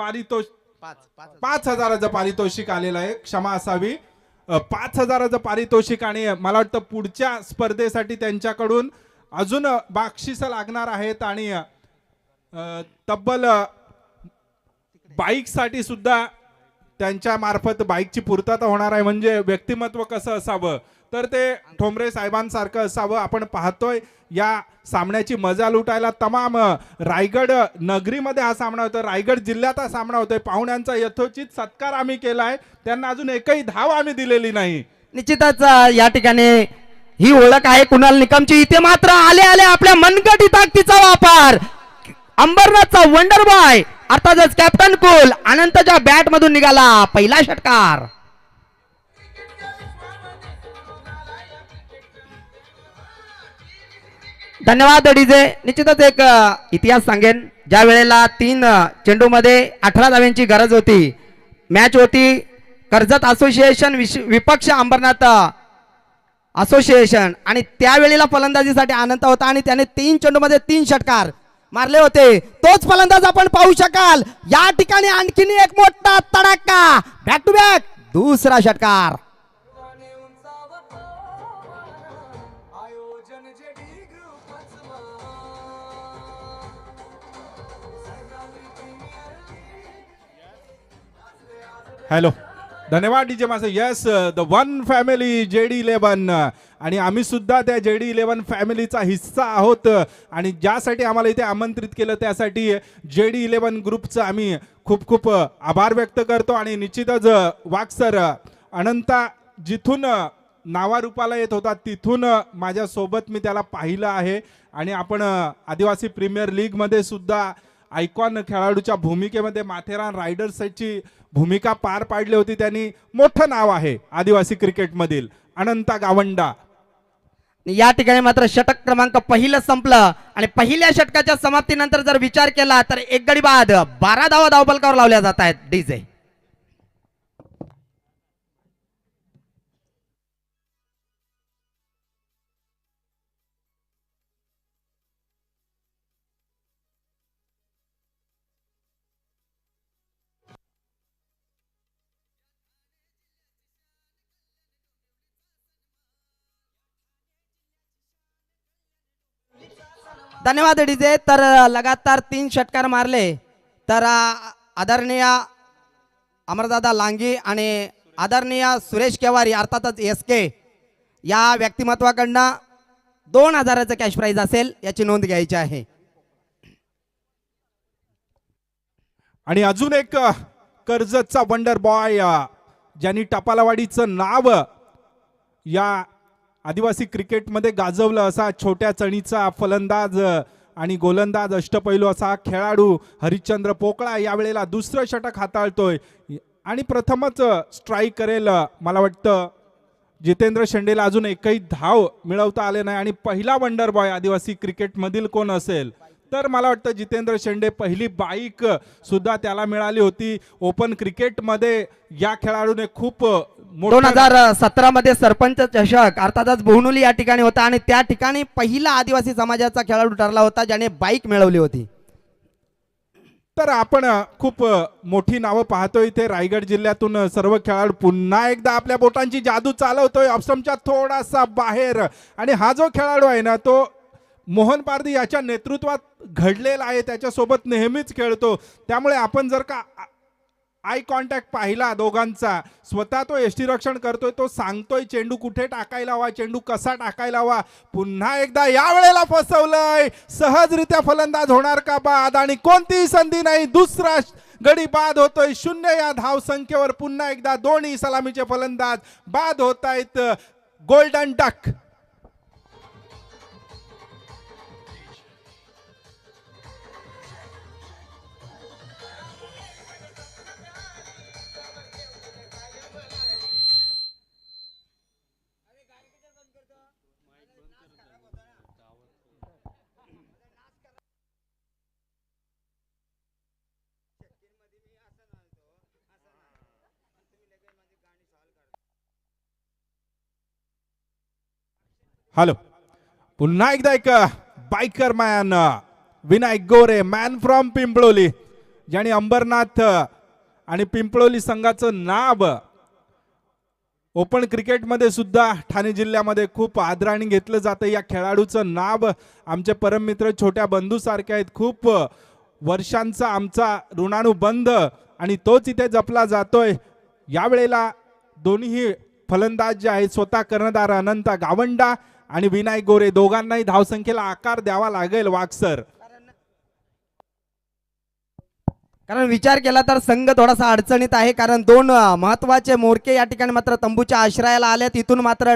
पारितोषिक 5,000चं पारितोषिक आलेलं आहे, क्षमा असावी. 5,000चं पारितोषिक आणि मला वाटतं पुढच्या स्पर्धेसाठी त्यांच्याकडून अजून बक्षिसं लागणार आहेत आणि तब्बल बाईकसाठी सुद्धा त्यांच्या मार्फत बाईकची पूर्तता होणार आहे. म्हणजे व्यक्तिमत्व कसं असावं तर ते ठोंबरे साहेबांसारखं असावं. आपण पाहतोय या सामन्याची मजा लुटायला तमाम रायगड नगरीमध्ये हा सामना होतो, रायगड जिल्ह्यात हा सामना होतोय. पाहुण्यांचा यथोचित सत्कार आम्ही केलाय, त्यांना अजून एकही धाव आम्ही दिलेली नाही. निश्चितच या ठिकाणी ही ओळख आहे कुणाल निकमची. इथे मात्र आले आले आपल्या मनगटी ताकदीचा वापर, अंबरनाथचा वंडर बॉय अर्थातच कॅप्टन कुल अनंतच्या बॅट मधून निघाला पहिला षटकार. धन्यवाद डीजे. निश्चितच एक इतिहास सांगेन, ज्या वेळेला 3 चेंडू मध्ये 18 धाव्यांची गरज होती, मॅच होती कर्जत असोसिएशन विपक्ष अंबरनाथ असोसिएशन, आणि त्यावेळेला फलंदाजीसाठी अनंत होता आणि त्याने 3 चेंडू मध्ये 3 षटकार मारले होते. तोच फलंदाज आपण पाहू शकाल या ठिकाणी. आणखीन एक मोठा तडाखा, बॅक टू बॅक दुसरा षटकार. हॅलो, धन्यवाद डीजे मासे. Yes, the one family JD11, आणि आम्ही सुद्धा त्या JD11 फॅमिलीचा हिस्सा आहोत. आणि ज्यासाठी आम्हाला इथे आमंत्रित केलं त्यासाठी JD11 ग्रुपचं आम्ही खूप खूप आभार व्यक्त करतो. आणि निश्चितच वाघ सर, अनंता जिथून नावारूपाला येत होता तिथून माझ्यासोबत मी त्याला पाहिलं आहे. आणि आपण आदिवासी प्रीमियर लीगमध्ये सुद्धा आयकॉन खेळाडूच्या भूमिकेमध्ये माथेरान रायडर्सची भूमिका पार पाडली होती. त्यांनी मोठं नाव आहे आदिवासी क्रिकेटमधील, अनंता गावंडा. या ठिकाणी मात्र षटक क्रमांक पहिलं संपलं आणि पहिल्या षटकाच्या समाप्तीनंतर जर विचार केला तर एक गडी बाद 12 धावा धावफलकावर लावल्या जात आहेत. डीजे धन्यवाद डीजे. तर लगातार 3 षटकार मारले तर आदरणीय अमरदादा लांगी आणि आदरणीय सुरेश केवारी अर्थातच SK या व्यक्तिमत्वाकडनं 2,000चं कॅश प्राइज असेल, याची नोंद घ्यायची आहे. आणि अजून एक कर्जतचा वंडर बॉय, ज्यांनी टपालवाडीचं नाव या आदिवासी क्रिकेटमध्ये गाजवलं, असा छोट्या चणीचा फलंदाज आणि गोलंदाज अष्टपैलू असा खेळाडू हरिश्चंद्र पोकळा यावेळेला दुसरं षटक हाताळतोय आणि प्रथमच स्ट्राईक करेल. मला वाटतं जितेंद्र शेंडेला अजून एकही धाव मिळवता आले नाही. आणि पहिला वंडर बॉय आदिवासी क्रिकेटमधील कोण असेल तर मला वाटतं जितेंद्र शेंडे. पहिली बाईक सुद्धा त्याला मिळाली होती ओपन क्रिकेटमध्ये. या खेळाडूने खूप 2017 मध्ये सरपंच चषक अर्थातच बोहनुली या ठिकाणी होता आणि त्या ठिकाणी पहिला आदिवासी समाजाचा खेळाडू ठरला होता ज्याने बाईक मिळवली होती. तर आपण खूप मोठी नावं पाहतोय इथे रायगड जिल्ह्यातून. सर्व खेळाडू पुन्हा एकदा आपल्या बोटांची जादू चालवतोय ऑप्शनच्या थोडासा बाहेर. आणि हा जो खेळाडू आहे ना तो मोहन पारधी याच्या नेतृत्वात घडलेला आहे, त्याच्यासोबत नेहमीच खेळतो. त्यामुळे आपण जर का आय कॉन्टॅक्ट पाहिला दोघांचा, स्वतः तो यष्टीरक्षण करतोय, तो सांगतोय चेंडू कुठे टाकायला हवा, चेंडू कसा टाकायला हवा. पुन्हा एकदा यावेळेला फसवलंय. सहजरित्या फलंदाज होणार का बाद, आणि कोणतीही संधी नाही. दुसरा गडी बाद होतोय 0 या धाव संख्येवर. पुन्हा एकदा दोन्ही सलामीचे फलंदाज बाद होत आहेत. Golden duck. हॅलो, पुन्हा एकदा एक biker man Vinayak Gore, man from Pimpaloli. ज्यांनी अंबरनाथ आणि पिंपळोली संघाचं नाव ओपन क्रिकेटमध्ये सुद्धा ठाणे जिल्ह्यामध्ये खूप आदराने घेतलं जातं. या खेळाडूचं नाव आमचे परममित्र छोट्या बंधू सारखे आहेत. खूप वर्षांचा आमचा ऋणानुबंध आणि तोच इथे जपला जातोय. यावेळेला दोन्ही फलंदाज जे आहेत स्वतः कर्णधार अनंत गावंडा आणि विनायक गोरे दोघांनाही धावसंख्येला आकार द्यावा लागेल वागसर. कारण विचार केला तर संघ थोडासा अडचणीत आहे, कारण दोन महत्वाचे मोरके या ठिकाणी मात्र तंबूच्या आश्रयाला आले. तिथून मात्र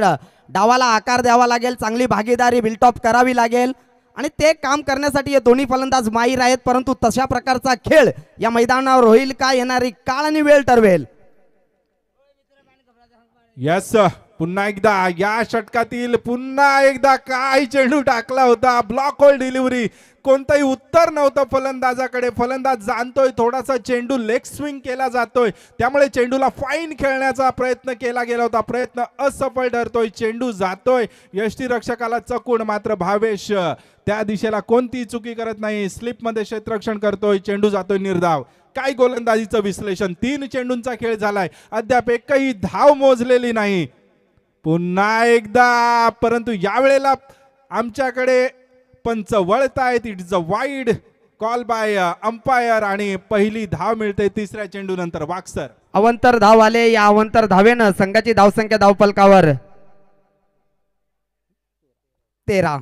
डावाला आकार द्यावा लागेल, चांगली भागीदारी बिल्टॉप करावी लागेल आणि ते काम करण्यासाठी हे दोन्ही फलंदाज माहीर आहेत. परंतु तशा प्रकारचा खेळ या मैदानावर होईल का, येणारी काळ आणि वेळ ठरवेल. यस, पुन्हा एकदा या षटकातील पुन्हा एकदा काय चेंडू टाकला होता. ब्लॉक होल डिलिव्हरी, कोणतंही उत्तर नव्हतं फलंदाजाकडे. फलंदाज जाणतोय थोडासा चेंडू लेग स्विंग केला जातोय, त्यामुळे चेंडूला फाईन खेळण्याचा प्रयत्न केला गेला होता. प्रयत्न असफल ठरतोय. चेंडू जातोय यष्टीरक्षकाला चकून, मात्र भावेश त्या दिशेला कोणतीही चुकी करत नाही. स्लिपमध्ये क्षेत्ररक्षण करतोय. चेंडू जातोय निर्धाव. काय गोलंदाजीचं विश्लेषण. 3 चेंडूंचा खेळ झालाय, अद्याप एकही धाव मोजलेली नाही. पुन्हा एकदा, परंतु यावेळेला आमच्याकडे पंच वळतायत. It is a wide call by umpire आणि पहिली धाव मिळते तिसऱ्या चेंडू नंतर. वागसर अवंतर धाव आले. या अवंतर धावेनं संघाची धावसंख्या धावफलकावर 13.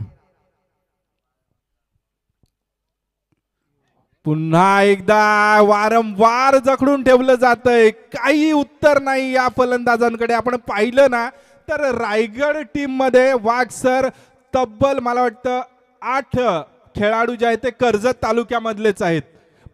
पुन्हा एकदा वारंवार जखडून ठेवलं जातंय. काही उत्तर नाही या फलंदाजांकडे. आपण पाहिलं ना तर रायगड टीम मध्ये वागसर तब्बल मला वाटतं 8 खेळाडू जे आहेत ते कर्जत तालुक्यामधलेच आहेत.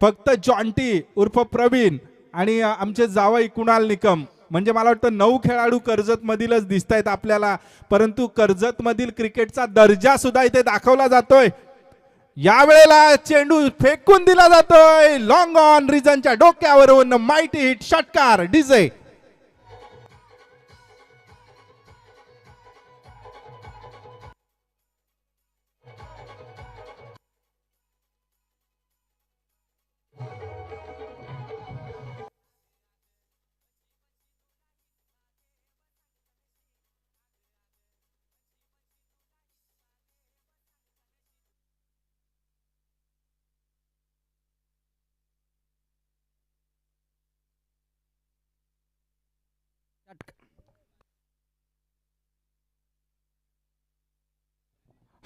फक्त जॉन्टी उर्फ प्रवीण आणि आमचे जावई कुणाल निकम, म्हणजे मला वाटतं 9 खेळाडू कर्जत मधीलच दिसत आहेत आपल्याला. परंतु कर्जत मधील क्रिकेटचा दर्जा सुद्धा इथे दाखवला जातोय. यावेळेला चेंडू फेकून दिला जातोय लॉंग ऑन रिजनच्या डोक्यावरून. माइटी हिट, षटकार डीजे.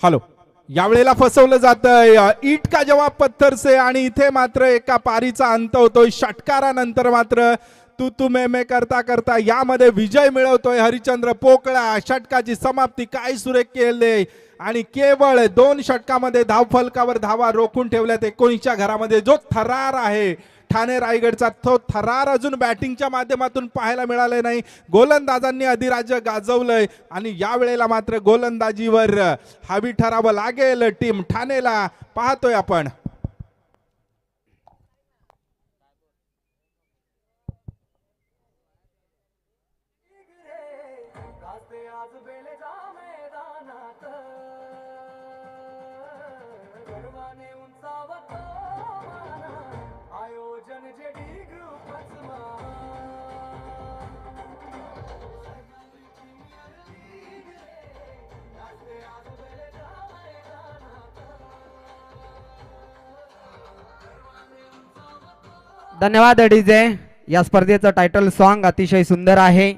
हॅलो, यावेळेला फसवलं जातंय. ईट का जवाब पत्थर से, आणि इथे मात्र एका पारीचा अंत होतोय. षटकारानंतर मात्र तू मे करता करता यामध्ये विजय मिळवतोय हरिचंद्र पोकळा. षटकाची समाप्ती काय सुरेख केले आणि केवळ 2 षटकामध्ये धावफलकावर धावा रोखून ठेवल्यात. 19च्या घरामध्ये जो थरार आहे ठाणे रायगडचा, तो थरार अजून बॅटिंगच्या माध्यमातून पाहायला मिळाले नाही. गोलंदाजांनी अधिराज्य गाजवलंय आणि यावेळेला मात्र गोलंदाजीवर हवी ठरावं लागेल टीम ठाणेला. पाहतोय आपण धन्यवाद डीजे. या स्पर्धेचं टायटल सॉन्ग अतिशय सुंदर आहे.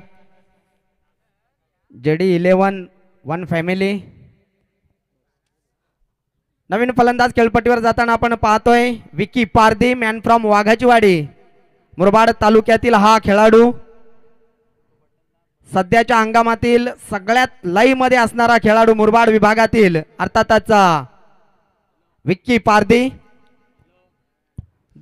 JD 11 one family. नवीन फलंदाज खेळपट्टीवर जाताना आपण पाहतोय विकी पारधी, मॅन फ्रॉम वाघाचीवाडी, मुरबाड तालुक्यातील हा खेळाडू. सध्याच्या हंगामातील सगळ्यात लाईव्ह मध्ये असणारा खेळाडू मुरबाड विभागातील अर्थातच विक्की पारधी.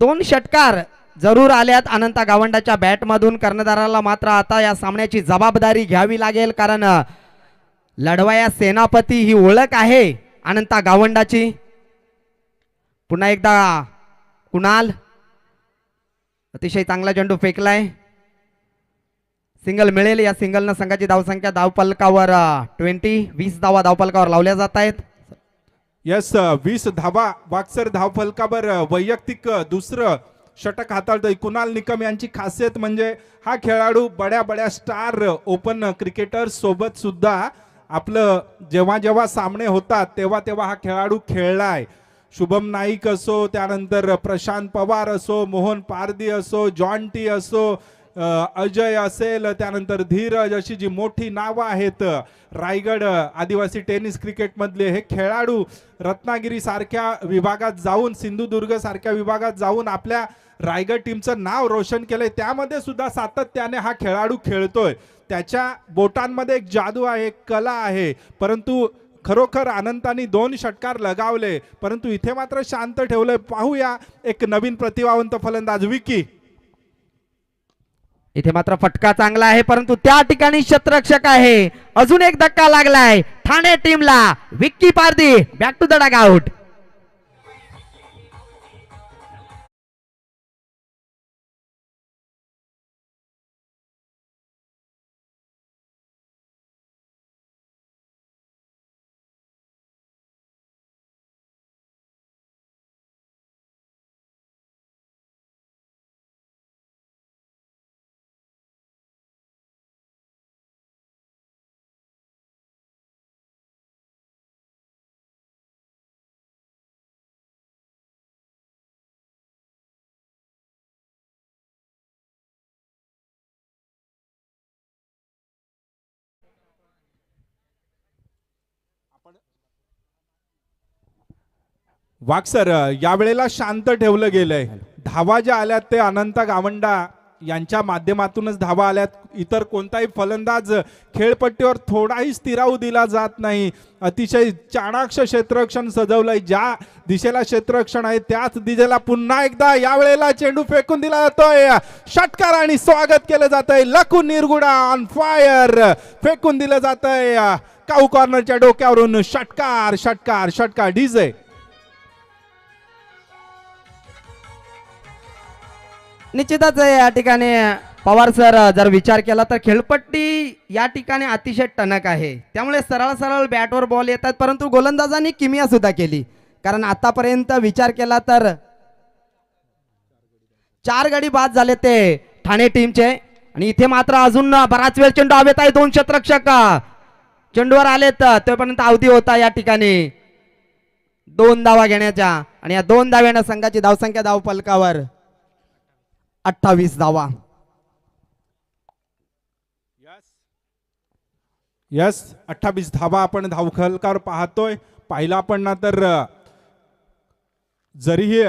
2 षटकार जरूर आल्यात अनंता गावंडाच्या बॅट मधून. कर्णधाराला मात्र आता या सामन्याची जबाबदारी घ्यावी लागेल, कारण लढवाया सेनापती ही ओळख आहे अनंता गावंडाची. पुन्हा एकदा कुणाल, अतिशय चांगला चेंडू फेकलाय. सिंगल मिळेल. या सिंगलनं संघाची धावसंख्या धावफलकावर 20 धावा धावफलकावर लावल्या जात आहेत. यस, 20 धावा वागसर धावफलकावर. वैयक्तिक दुसरं षटक हाताळतोय. कुणाल निकम यांची खासियत म्हणजे हा खेळाडू बड्या बड्या स्टार ओपन क्रिकेटर सोबत सुद्धा आपलं जेव्हा जेव्हा सामने होतात तेव्हा तेव्हा हा खेळाडू खेळलाय. शुभम नाईक असो, त्यानंतर प्रशांत पवार असो, मोहन पारदी असो, जॉन टी असो, अजय असेल, त्यानंतर धीरज, अशी जी मोठी नावं आहेत रायगड आदिवासी टेनिस क्रिकेटमधले हे खेळाडू रत्नागिरी सारख्या विभागात जाऊन, सिंधुदुर्ग सारख्या विभागात जाऊन आपल्या रायगड टीमचं नाव रोशन केलंय. त्यामध्ये सुद्धा सातत्याने हा खेळाडू खेळतोय. त्याच्या बोटांमध्ये एक जादू आहे, एक कला आहे. परंतु खरोखर अनंतानी 2 षटकार लगावले, परंतु इथे मात्र शांत ठेवलंय. पाहूया एक नवीन प्रतिभावंत फलंदाज विकी. इथे मात्र फटका चांगला आहे, परंतु त्या ठिकाणी क्षेत्ररक्षक आहे. अजून एक धक्का लागलाय ठाणे टीमला. Vicky Pardi back to the dugout. Wagh sir, यावेळेला शांत ठेवलं गेलंय. धावा ज्या आल्यात ते अनंत गावंडा यांच्या माध्यमातूनच धावा आल्यात. इतर कोणताही फलंदाज खेळपट्टीवर थोडाही स्थिरावू दिला जात नाही. अतिशय चाणाक्ष क्षेत्ररक्षण सजवलंय. ज्या दिशेला क्षेत्ररक्षण आहे त्याच दिशेला पुन्हा एकदा यावेळेला चेंडू फेकून दिला जातोय. षटकार आणि स्वागत केलं जातंय. लकू निरगुडा ऑन फायर. फेकून दिलं जातंय काऊ कॉर्नरच्या डोक्यावरून. षटकार षटकार षटकार. डीजे निश्चितच या ठिकाणी पवार सर जर विचार केला तर खेळपट्टी या ठिकाणी अतिशय टणक आहे, त्यामुळे सरळ सरळ बॅटवर बॉल येतात. परंतु गोलंदाजांनी किमिया सुद्धा केली, कारण आतापर्यंत विचार केला तर 4 गडी बाद झाले ते ठाणे टीमचे. आणि इथे मात्र अजून बराच वेळ चेंडू हवेत आहे. 2 क्षेत्ररक्षक चेंडूवर आलेत, तोपर्यंत अवधी होता या ठिकाणी 2 धावा घेण्याच्या. आणि या 2 धाव्यानं संघाची धावसंख्या धाव फलकावर 28 धावा. यस 28 धावा आपण धावफलकावर पाहतोय. पाहिला आपण ना तर जरीही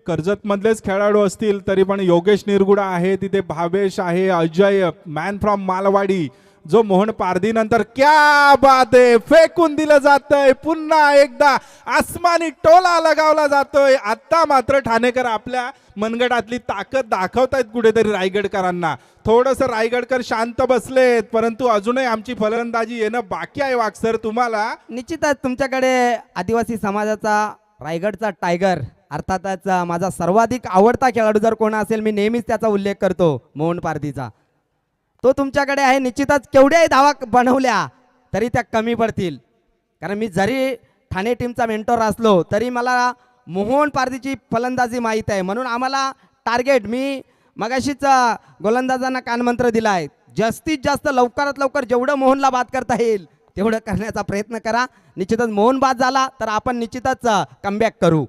कर्जत मधलेच खेळाडू असतील तरी पण योगेश निरगुडा आहे, तिथे भावेश आहे, अजय मॅन फ्रॉम मालवाडी, जो मोहन पारदी नंतर क्या बात आहे. फेकून दिलं जातंय. पुन्हा एकदा आसमानी टोला लगावला जातोय. आता मात्र ठाणेकर आपल्या मनगटातली ताकद दाखवतायत कुठेतरी रायगडकरांना. थोडस रायगडकर शांत बसलेत, परंतु अजूनही आमची फलंदाजी येणं बाकी आहे. वाघ सर, तुम्हाला निश्चितच तुमच्याकडे आदिवासी समाजाचा रायगडचा टायगर अर्थातच माझा सर्वाधिक आवडता खेळाडू जर कोण असेल, मी नेहमीच त्याचा उल्लेख करतो, मोहन पारदीचा. तो तुमच्याकडे आहे. निश्चितच केवढ्याही धावा बनवल्या तरी त्या कमी पडतील, कारण मी जरी ठाणे टीमचा मेंटॉर असलो तरी मला मोहन पारदीची फलंदाजी माहीत आहे. म्हणून आम्हाला टार्गेट, मी मगाशीच गोलंदाजांना कानमंत्र दिला आहे, जास्तीत जास्त लवकरात लवकर जेवढं मोहनला बाद करता येईल तेवढं करण्याचा प्रयत्न करा. निश्चितच मोहन बाद झाला तर आपण निश्चितच कमबॅक करू.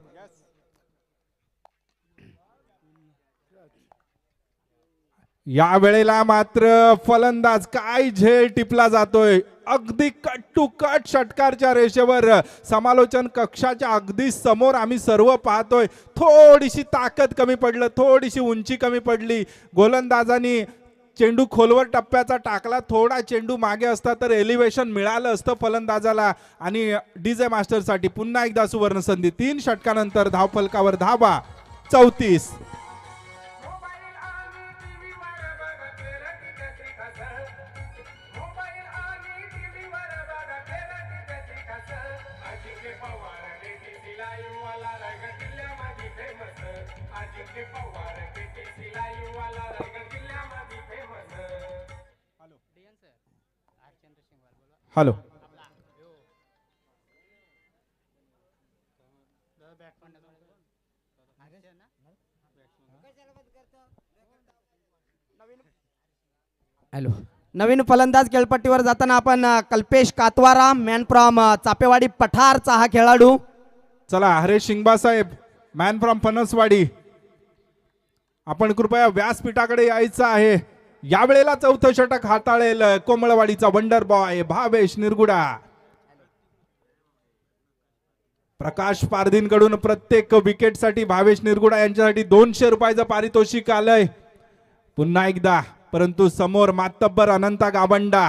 या वेळेला मात्र फलंदाज काय झेल टिपला जातोय. अगदी कट टू कट षटकारच्या रेषेवर, समालोचन कक्षाच्या अगदी समोर आम्ही सर्व पाहतोय. थोडीशी ताकद कमी पडलं, थोडीशी उंची कमी पडली. गोलंदाजांनी चेंडू खोलवर टप्प्याचा टाकला, थोडा चेंडू मागे असता तर एलिव्हेशन मिळालं असतं फलंदाजाला. आणि डीजे मास्टरसाठी पुन्हा एकदा सुवर्ण संधी. 3 षटकानंतर धावफलकावर धावा 34. Hello, hello. नवीन फलंदाज खेळपट्टीवर जाताना आपण कल्पेश कातवारा मॅन फ्रॉम चापेवाडी पठारचा हा खेळाडू. चला हरेश शिंगबा साहेब मॅन फ्रॉम फणसवाडी, आपण कृपया व्यासपीठाकडे यायचं आहे. यावेळेला चौथं षटक हाताळेल कोमळवाडीचा वंडर बॉय भावेश निरगुडा. प्रकाश पारधींकडून प्रत्येक विकेटसाठी भावेश निरगुडा यांच्यासाठी 200 रुपयाचं पारितोषिक आलंय. पुन्हा एकदा, परंतु समोर मातब्बर अनंता गावंडा.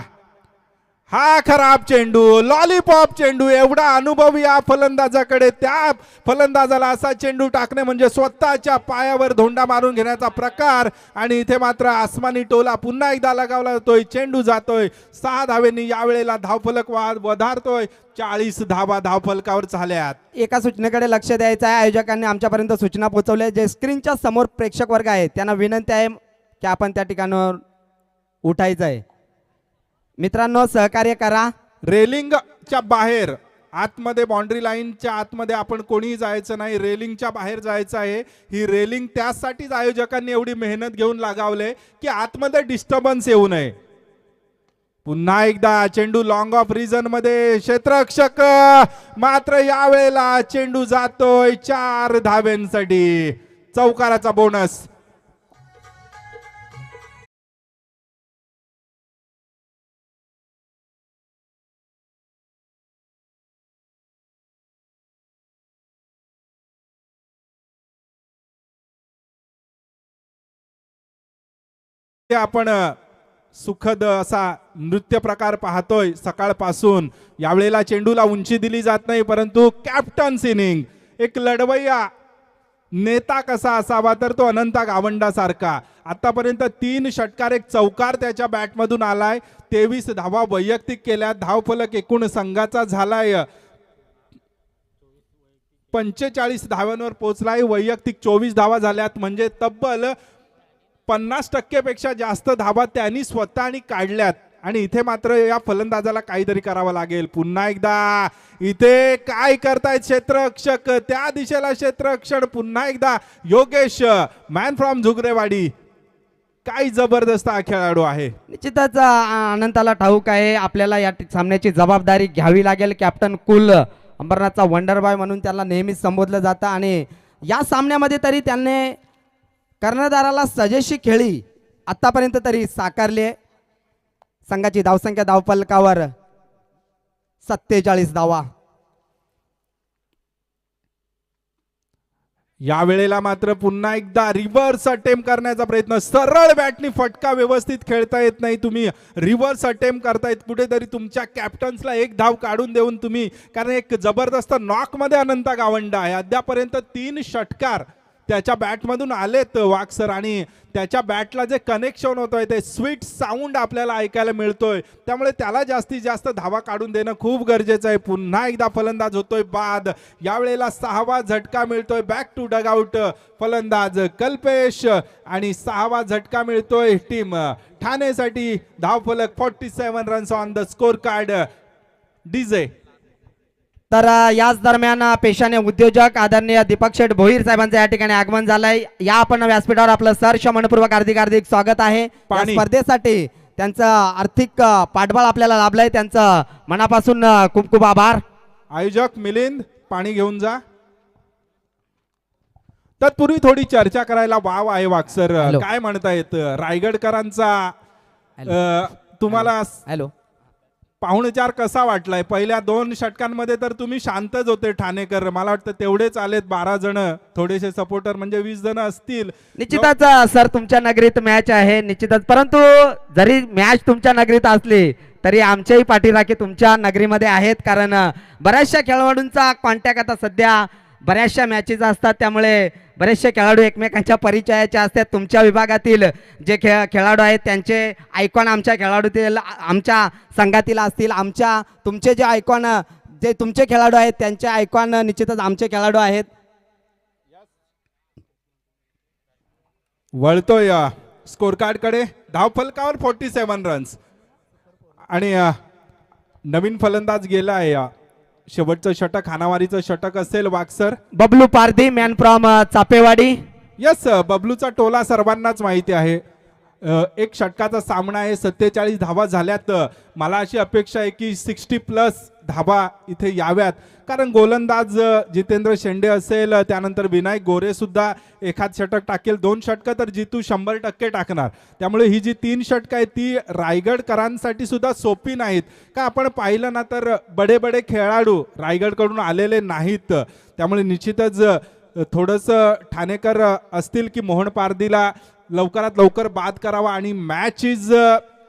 हा खराब चेंडू, लॉलीपॉप चेंडू. एवढा अनुभव या फलंदाजाकडे, त्या फलंदाजाला असा चेंडू टाकणे म्हणजे स्वतःच्या पायावर धोंडा मारून घेण्याचा प्रकार. आणि इथे मात्र आसमानी टोला पुन्हा एकदा लगावला जातोय. चेंडू जातोय 6 धावेंनी. यावेळेला धावफलक वधारतोय. 40 धावा धावफलकावर झाल्यात. एका सूचनेकडे लक्ष द्यायचं आहे. आयोजकांनी आमच्यापर्यंत सूचना पोहोचवल्या. जे स्क्रीनच्या समोर प्रेक्षक वर्ग आहे त्यांना विनंती आहे की आपण त्या ठिकाणावर उठायचं आहे. मित्रांनो, सहकार्य करा. रेलिंगच्या बाहेर, आतमध्ये बाउंड्री लाईनच्या आतमध्ये आपण कोणीही जायचं नाही, रेलिंगच्या बाहेर जायचं आहे. ही रेलिंग त्यासाठीच आयोजकांनी एवढी मेहनत घेऊन लगावले की आतमध्ये डिस्टर्बन्स येऊ नये. पुन्हा एकदा चेंडू लॉंग ऑफ रिजन मध्ये, क्षेत्ररक्षक मात्र यावेळेला चेंडू जातोय 4 धाव्यांसाठी. चौकाराचा बोनस. आपण सुखद असा नृत्य प्रकार पाहतोय सकाळपासून. यावेळेला चेंडूला उंची दिली जात नाही, परंतु कॅप्टन्स इनिंग. एक लढवय्या नेता कसा असावा तर तो अनंता गावंडा सारखा. आतापर्यंत 3 षटकार, 1 चौकार त्याच्या बॅटमधून आलाय. 23 धावा वैयक्तिक केल्या. धावफलक एकूण संघाचा झालाय 45 धाव्यांवर पोहोचलाय. वैयक्तिक 24 धावा झाल्यात, म्हणजे तब्बल 50% पेक्षा जास्त धावा त्यांनी स्वतःनी काढल्यात. आणि इथे मात्र या फलंदाजाला काहीतरी करावं लागेल. पुन्हा एकदा इथे काय करतायत क्षेत्ररक्षक, त्या दिशेला क्षेत्ररक्षण. पुन्हा एकदा योगेश मॅन फ्रॉम झुगरेवाडी. काय जबरदस्त हा खेळाडू आहे. निश्चितच अनंताला ठाऊक आहे आपल्याला या सामन्याची जबाबदारी घ्यावी लागेल. कॅप्टन कुल अंबरनाथचा वंडरबॉय म्हणून त्याला नेहमीच संबोधलं जातं. आणि या सामन्यामध्ये तरी त्याने कर्णधाराला सजेशी खेळी आतापर्यंत तरी साकारली आहे. संघाची धावसंख्या धावफलकावर 47 धावा. या वेळेला मात्र पुन्हा एकदा रिव्हर्स अटेम्प्ट करण्याचा प्रयत्न. सरळ बॅटनी फटका व्यवस्थित खेळता येत नाही, तुम्ही रिव्हर्स अटेम्प्ट करतायत. कुठेतरी तुमच्या कॅप्टन्सला 1 धाव काढून देऊन तुम्ही, कारण एक जबरदस्त नॉक मध्ये अनंता गावंडा आहे. अद्यापर्यंत 3 षटकार त्याच्या बॅटमधून आलेत वाकसर. आणि त्याच्या बॅटला जे कनेक्शन होतोय ते स्वीट साऊंड आपल्याला ऐकायला मिळतोय. त्यामुळे त्याला जास्तीत जास्त धावा काढून देणं खूप गरजेचं आहे. पुन्हा एकदा फलंदाज होतोय बाद. यावेळेला 6वा झटका मिळतोय. बॅक टू डगआउट फलंदाज कल्पेश. आणि 6वा झटका मिळतोय टीम ठाणेसाठी. धावफलक 47 runs on the score card. DJ. तर याच दरम्यान पेशाने उद्योजक आदरणीय दीपक शेठ भोईर साहेबांचं या ठिकाणी आगमन झालंय. या आपण व्यासपीठावर आपलं सहर्ष मनपूर्वक हार्दिक स्वागत आहे. या स्पर्धेसाठी त्यांचं आर्थिक पाठबळ आपल्याला लाभलंय. त्यांचं मनापासून खूप खूप आभार. आयोजक मिलिंद पाणी घेऊन जा. तत्पूर्वी थोडी चर्चा करायला वाव आहे वाकसर. काय म्हणतायत रायगडकरांचा तुम्हाला हॅलो पाहुणचार कसा वाटलाय? पहिल्या 2 षटकांमध्ये तर तुम्ही शांतच होते ठाणेकर. मला वाटतं तेवढेच आलेत 12 जण, थोडेसे सपोर्टर म्हणजे 20 जण असतील. निश्चितच सर तुमच्या नगरीत मॅच आहे निश्चितच. परंतु जरी मॅच तुमच्या नगरीत असली तरी आमच्याही पाठीराखी तुमच्या नगरीमध्ये आहेत. कारण बऱ्याचशा खेळाडूंचा कॉन्टॅक्ट आता सध्या बऱ्याचशा मॅचेस असतात, त्यामुळे बरेचसे खेळाडू एकमेकांच्या परिचयाचे असतात. तुमच्या विभागातील जे खेळाडू आहेत त्यांचे आयकॉन आमच्या खेळाडूतील आमच्या संघातील असतील. तुमचे जे आयकॉन जे तुमचे खेळाडू आहेत त्यांचे आयकॉन निश्चितच आमचे खेळाडू आहेत. वळतोय स्कोर कार्ड कडे. धावफलकावर 47 रन्स. आणि नवीन फलंदाज गेला आहे. शेवटचं षटक हानावारीचं षटक असेल वाकसर. बबलू पारधी मॅन फ्रॉम चापेवाडी. यस, बबलूचा टोला सर्वांनाच माहिती आहे. एक षटकाचा सामना आहे. 47 धावा झाल्यात. मला अशी अपेक्षा आहे की 60+ धावा इथे याव्यात, कारण गोलंदाज जितेंद्र शेंडे असेल, त्यानंतर विनायक गोरे सुद्धा एखाद षटक टाकेल, 2 षटकं तर जितू 100% टाकणार. त्यामुळे ही जी 3 षटकं आहेत ती रायगडकरांसाठी सुद्धा सोपी नाहीत. का आपण पाहिलं ना तर बडे बडे खेळाडू रायगडकडून आलेले नाहीत. त्यामुळे निश्चितच थोडंसं ठाणेकर असतील की मोहन पारदीला लवकरात लवकर बाद करावा, आणि मॅच इज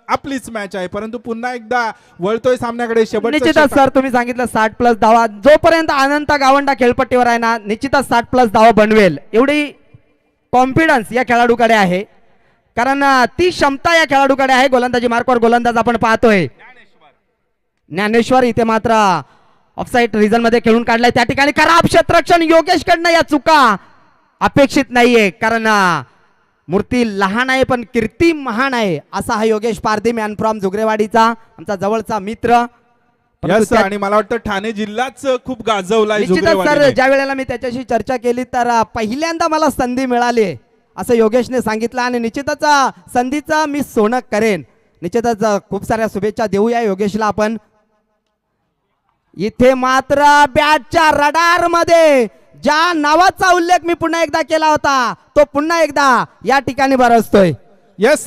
आपलीच मॅच आहे. परंतु पुन्हा एकदा वळतोय सामन्याकडे. निश्चितच सर, तुम्ही सांगितलं 60+ धावा, जोपर्यंत अनंत गावंडा खेळपट्टीवर आहे ना, निश्चितच 60+ धावा बनवेल एवढी कॉन्फिडन्स या खेळाडूकडे आहे. कारण ती क्षमता या खेळाडूकडे आहे. गोलंदाजी मार्कवर गोलंदाज आपण पाहतोय ज्ञानेश्वर, इथे मात्र ऑफसाईड रिझन मध्ये खेळून काढलाय. त्या ठिकाणी खराब क्षेत्ररक्षण योगेश कडनं. या चुका अपेक्षित नाहीये, कारण मूर्ती लहान आहे पण कीर्ती महान आहे, असा हा योगेश पारधी, मॅन फ्रॉम जुगरेवाडीचा, आमचा जवळचा मित्र. Yes, आणि मला वाटतं ठाणे जिल्हाच खूप गाजवलाय. निश्चितच सर, ज्या वेळेला मी त्याच्याशी चर्चा केली तर पहिल्यांदा मला संधी मिळाली असं योगेशने सांगितलं, आणि निश्चितच संधीचं मी सोनं करेन. निश्चितच खूप साऱ्या शुभेच्छा देऊया योगेशला आपण. इथे मात्र बॅटच्या रडार मध्ये ज्या नावाचा उल्लेख मी पुन्हा एकदा केला होता तो पुन्हा एकदा या ठिकाणी बरसतोय. येस,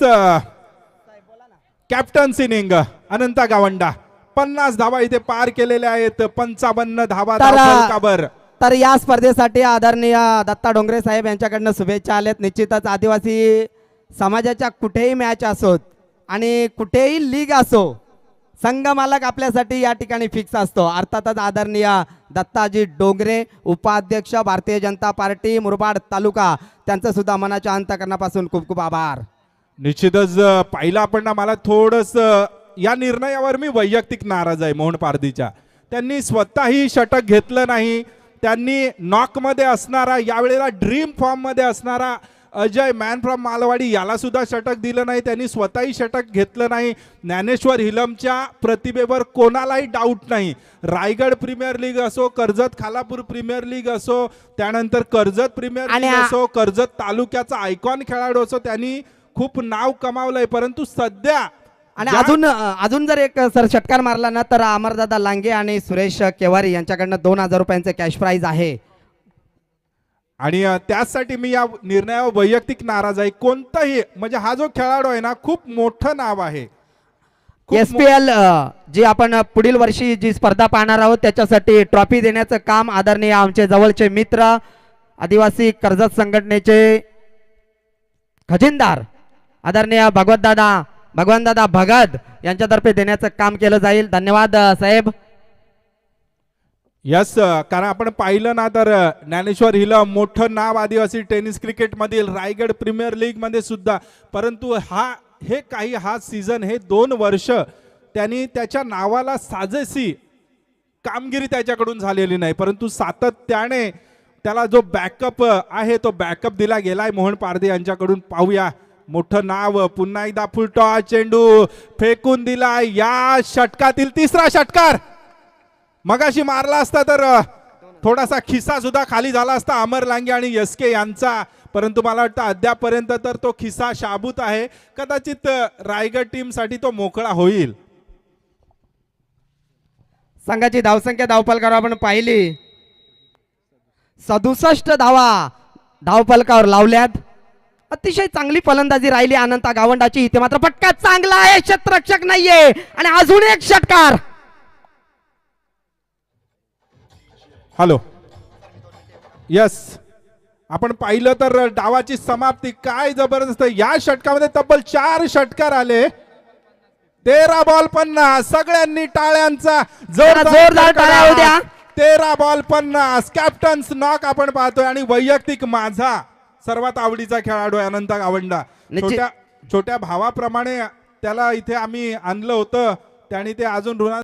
कॅप्टन्स इनिंग अनंता गावंडा 50 धावा इथे पार केलेल्या आहेत. 55 धावा धावफलकावर. तर या स्पर्धेसाठी आदरणीय दत्ता डोंगरे साहेब यांच्याकडनं शुभेच्छा आल्यात. निश्चितच आदिवासी समाजाच्या कुठेही मॅच असोत आणि कुठेही लीग असो, संघ मालक आपल्यासाठी या ठिकाणी फिक्स असतो. अर्थातच आदरणीय दत्ताजी डोंगरे, उपाध्यक्ष भारतीय जनता पार्टी मुरबाड तालुका, त्यांचं सुद्धा मनाच्या अंतकरणापासून खूप खूप आभार. निश्चितच पाहिलं आपण ना, मला थोडस या निर्णयावर मी वैयक्तिक नाराज आहे मोहन पारदीच्या. त्यांनी स्वतःही षटक घेतलं नाही. त्यांनी नॉक मध्ये असणारा, यावेळेला ड्रीम फॉर्म मध्ये असणारा अजय मॅन फ्रॉम मालवाडी याला सुद्धा षटक दिलं नाही. त्यांनी स्वतःही षटक घेतलं नाही. ज्ञानेश्वर हिलमच्या प्रतिभेवर कोणालाही डाऊट नाही. रायगड प्रीमियर लीग असो, कर्जत खालापूर प्रीमियर लीग असो, त्यानंतर कर्जत प्रीमियर लीग असो, कर्जत तालुक्याचा आयकॉन खेळाडू असो, त्यांनी खूप नाव कमावलंय. परंतु सध्या आणि अजून जर एक सर षटकार मारला ना तर अमरदादा लांगे आणि सुरेश केवारी यांच्याकडनं 2000 रुपयांचे कॅश प्राइज आहे. आणि त्यासाठी मी या निर्णयावर वैयक्तिक नाराज आहे. कोणताही म्हणजे हा जो खेळाडू आहे ना, खूप मोठं नाव आहे. SPL जी आपण पुढील वर्षी जी स्पर्धा पाहणार आहोत त्याच्यासाठी ट्रॉफी देण्याचं काम आदरणीय आमचे जवळचे मित्र आदिवासी कर्जत संघटनेचे खजिनदार आदरणीय भगवानदादा भगत यांच्यातर्फे देण्याचं काम केलं जाईल. धन्यवाद साहेब. यस, कारण आपण पाहिलं ना तर ज्ञानेश्वर हिला मोठं नाव आदिवासी टेनिस क्रिकेट मधील, रायगड प्रीमियर लीग मध्ये सुद्धा. परंतु हा सीझन, हे 2 वर्ष त्यांनी त्याच्या नावाला साजेशी कामगिरी त्याच्याकडून झालेली नाही. परंतु सातत्याने त्याला जो बॅकअप आहे तो बॅकअप दिला गेलाय मोहन पारदे यांच्याकडून. पाहूया, मोठं नाव. पुन्हा एकदा फुलटॉस चेंडू फेकून दिला. या षटकातील 3रा षटकार मगाशी मारला असता तर थोडासा खिसा सुद्धा खाली झाला असता अमर लांगे आणि SK यांचा. परंतु मला वाटतं अद्यापर्यंत तर तो खिसा शाबूत आहे. कदाचित रायगड टीम साठी तो मोकळा होईल. संघाची धावसंख्या धावफलकावर आपण पाहिली 67 धावा धावफलकावर लावल्यात. अतिशय चांगली फलंदाजी राहिली अनंता गावंडाची. इथे मात्र फटका चांगला आहे, क्षेत्ररक्षक नाहीये आणि अजून एक षटकार. हॅलो, यस, आपण पाहिलं तर डावाची समाप्ती काय जबरदस्त. या षटकामध्ये तब्बल 4 षटकार आले. 13 बॉल 50. सगळ्यांनी टाळ्यांचा जोरदार टाळ्या होऊ द्या. 13 बॉल 50. कॅप्टन्स नॉक आपण पाहतोय. आणि वैयक्तिक माझा सर्वात आवडीचा खेळाडू आहे अनंता गावंडा. छोट्या भावाप्रमाणे त्याला इथे आम्ही आणलं होतं, त्याने ते अजून